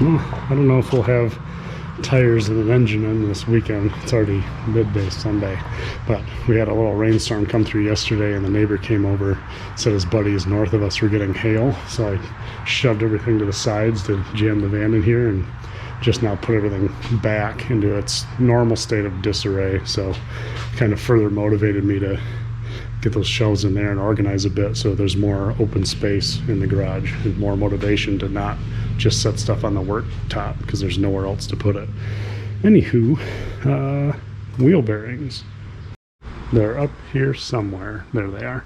Well, I don't know if we'll have tires and an engine in this weekend. It's already midday Sunday, but we had a little rainstorm come through yesterday, and the neighbor came over, said his buddies north of us were getting hail, so I shoved everything to the sides to jam the van in here and just now put everything back into its normal state of disarray. So kind of further motivated me to get those shelves in there and organize a bit so there's more open space in the garage and more motivation to not just set stuff on the worktop because there's nowhere else to put it. Anywho, wheel bearings. They're up here somewhere. There they are.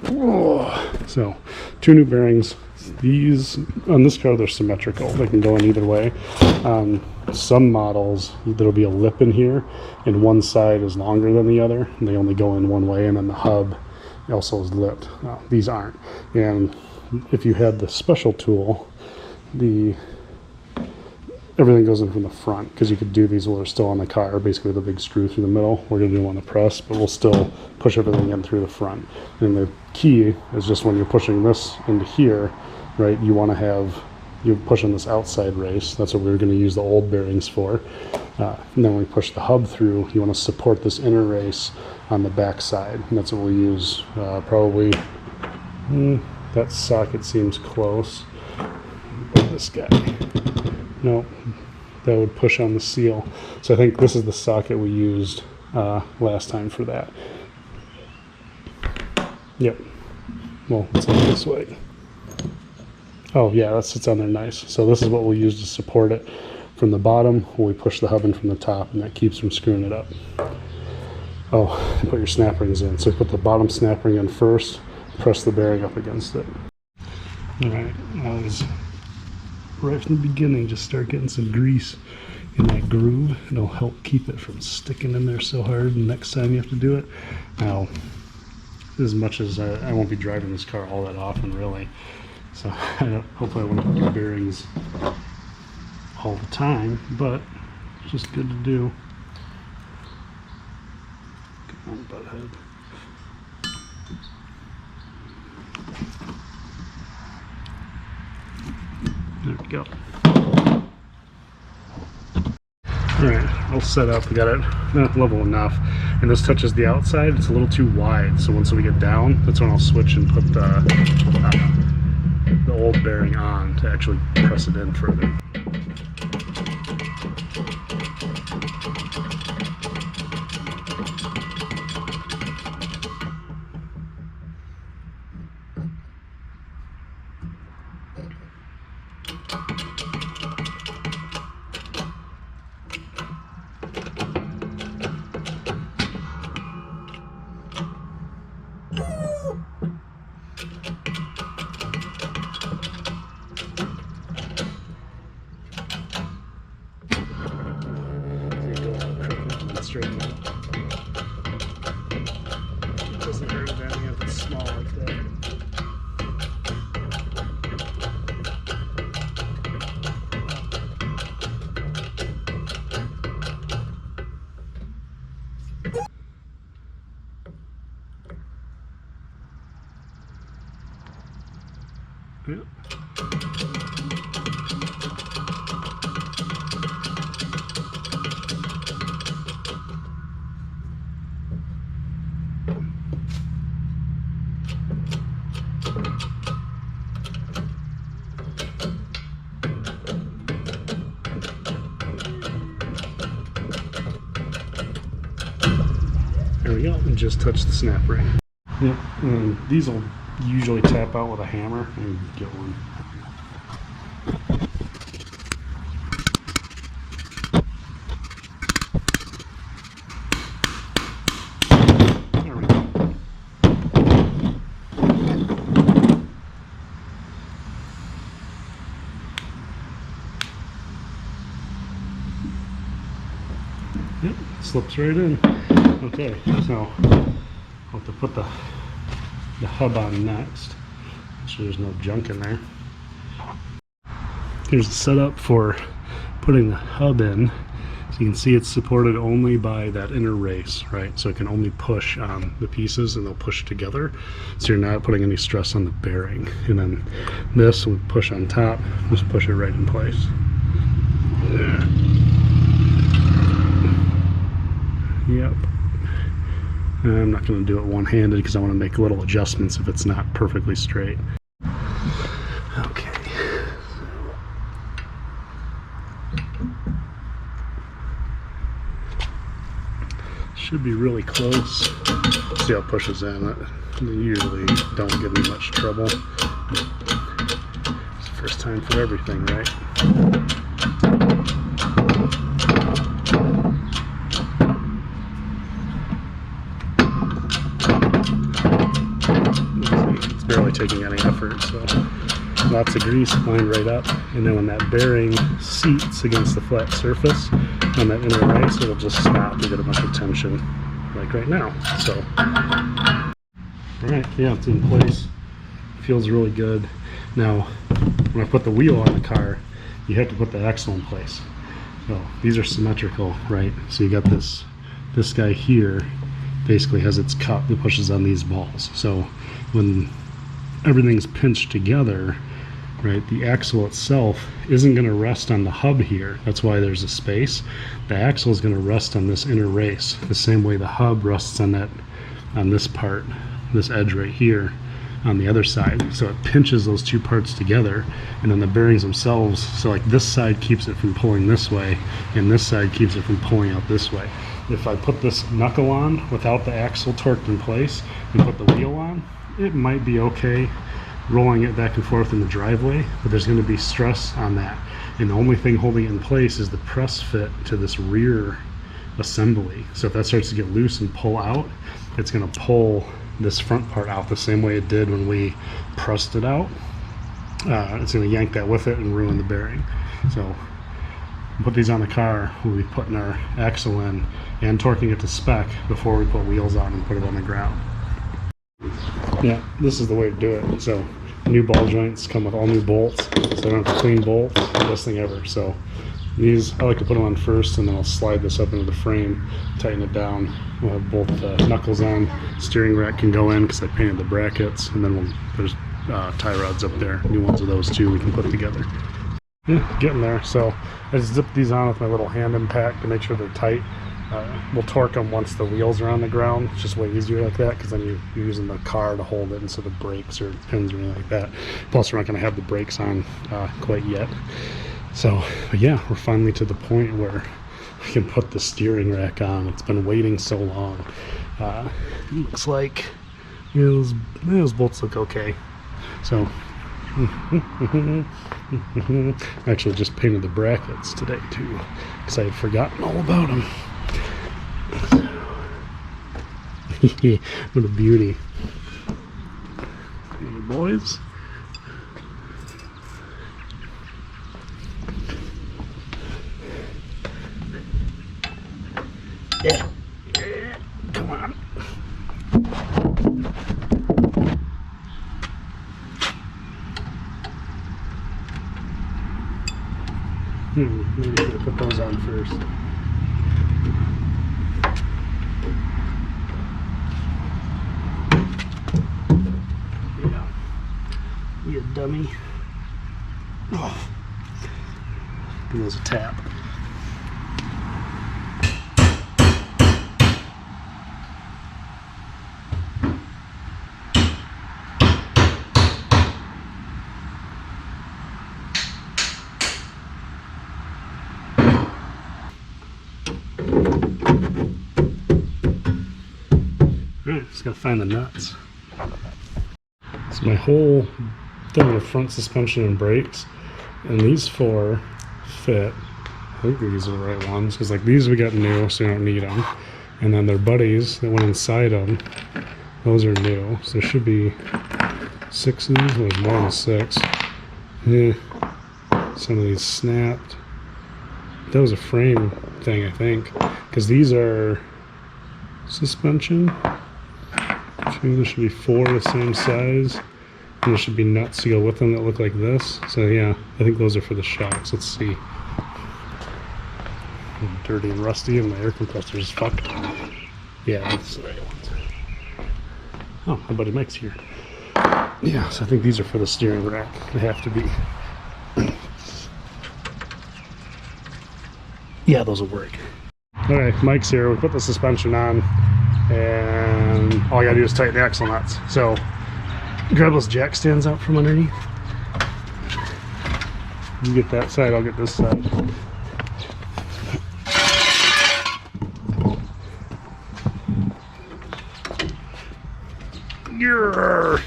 Whoa. So 2 new bearings. These on this car, they're symmetrical. They can go in either way. Some models, there'll be a lip in here and one side is longer than the other, and they only go in one way, and then the hub also is lipped. These aren't. And if you had the special tool, everything goes in from the front, because you could do these while they're still on the car, basically the big screw through the middle. We're going to do them on the press, but we'll still push everything in through the front. And the key is just when you're pushing this into here, right, you want to have, you're pushing this outside race. That's what we were going to use the old bearings for. And then when we push the hub through, you want to support this inner race on the back side. And that's what we use probably, that socket seems close. This guy. No, that would push on the seal. So I think this is the socket we used last time for that. Yep. Well, it's on this way. Oh yeah, that sits on there nice. So this is what we'll use to support it from the bottom when we push the hub in from the top, and that keeps from screwing it up. Oh, put your snap rings in. So put the bottom snap ring in first, press the bearing up against it. All right, now is right from the beginning, just start getting some grease in that groove. It'll help keep it from sticking in there so hard the next time you have to do it. Now, as much as I won't be driving this car all that often, really, so hopefully I won't have to do bearings all the time, but it's just good to do. Come on, butthead. There we go. Alright, all set up. We got it level enough. And this touches the outside. It's a little too wide, so once we get down, that's when I'll switch and put the old bearing on to actually press it in further. Straight up. It doesn't hurt any if it's small like that. Yep. There we go, and just touch the snap ring. Yep, and these will usually tap out with a hammer and get one. There we go. Yep, slips right in. Okay, so I'll have to put the hub on next. Make sure there's no junk in there. Here's the setup for putting the hub in. So you can see it's supported only by that inner race, right? So it can only push on the pieces and they'll push together. So you're not putting any stress on the bearing. And then this will push on top, just push it right in place. Yep. I'm not going to do it one-handed because I want to make little adjustments if it's not perfectly straight. Okay. Should be really close. See how it pushes in. They usually don't give me much trouble. It's the first time for everything, right? It's barely taking any effort, so lots of grease lined right up, and then when that bearing seats against the flat surface on that inner race, it'll just stop and get a bunch of tension, like right now. So, all right, yeah, it's in place. Feels really good. Now, when I put the wheel on the car, you have to put the axle in place. So these are symmetrical, right? So you got this guy here basically has its cup that pushes on these balls. So when everything's pinched together, right, the axle itself isn't going to rest on the hub here. That's why there's a space. The axle is going to rest on this inner race, the same way the hub rests on this part, this edge right here on the other side. So it pinches those two parts together, and then the bearings themselves, so like this side keeps it from pulling this way, and this side keeps it from pulling out this way. If I put this knuckle on without the axle torqued in place and put the wheel on, it might be okay rolling it back and forth in the driveway, but there's going to be stress on that. And the only thing holding it in place is the press fit to this rear assembly. So if that starts to get loose and pull out, it's going to pull this front part out the same way it did when we pressed it out. It's going to yank that with it and ruin the bearing. So put these on the car, we'll be putting our axle in and torquing it to spec before we put wheels on and put it on the ground. Yeah, this is the way to do it. So new ball joints come with all new bolts, so I don't have to clean bolts. The best thing ever. So these, I like to put them on first, and then I'll slide this up into the frame, tighten it down. We'll have both knuckles on. Steering rack can go in because I painted the brackets, and then there's tie rods up there. New ones of those too we can put together. Yeah, getting there. So I just zip these on with my little hand impact to make sure they're tight. We'll torque them once the wheels are on the ground. It's just way easier like that because then you're using the car to hold it instead of brakes or pins or anything like that. Plus we're not going to have the brakes on quite yet. So, but yeah, we're finally to the point where we can put the steering rack on. It's been waiting so long. It looks like those bolts look okay. So actually just painted the brackets today too because I had forgotten all about them. What a beauty. Hey boys. Yeah. Come on. Maybe I should put those on first. Yeah. You dummy. Oh. Give those a tap. Alright, just gotta find the nuts. So my whole thing with front suspension and brakes, and these four fit. I think these are the right ones, because like these we got new, so you don't need them. And then their buddies that went inside them, those are new. So there should be 6 of these. There's more than 6. Yeah. Some of these snapped. That was a frame thing, I think, because these are suspension. There should be 4 the same size, and there should be nuts to go with them that look like this. So yeah, I think those are for the shocks. Let's see. dirty and rusty, and my air compressor is fucked. Yeah, that's the right ones. Oh, my buddy Mike's here. Yeah, so I think these are for the steering rack. They have to be. Yeah, those will work. Okay, Mike's here. We put the suspension on, and all I gotta do is tighten the axle nuts. So, grab those jack stands out from underneath. You get that side, I'll get this side. Grrr.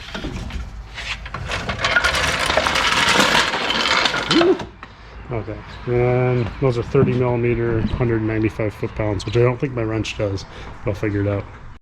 Okay, and those are 30 millimeter, 195 foot-pounds, which I don't think my wrench does, but I'll figure it out.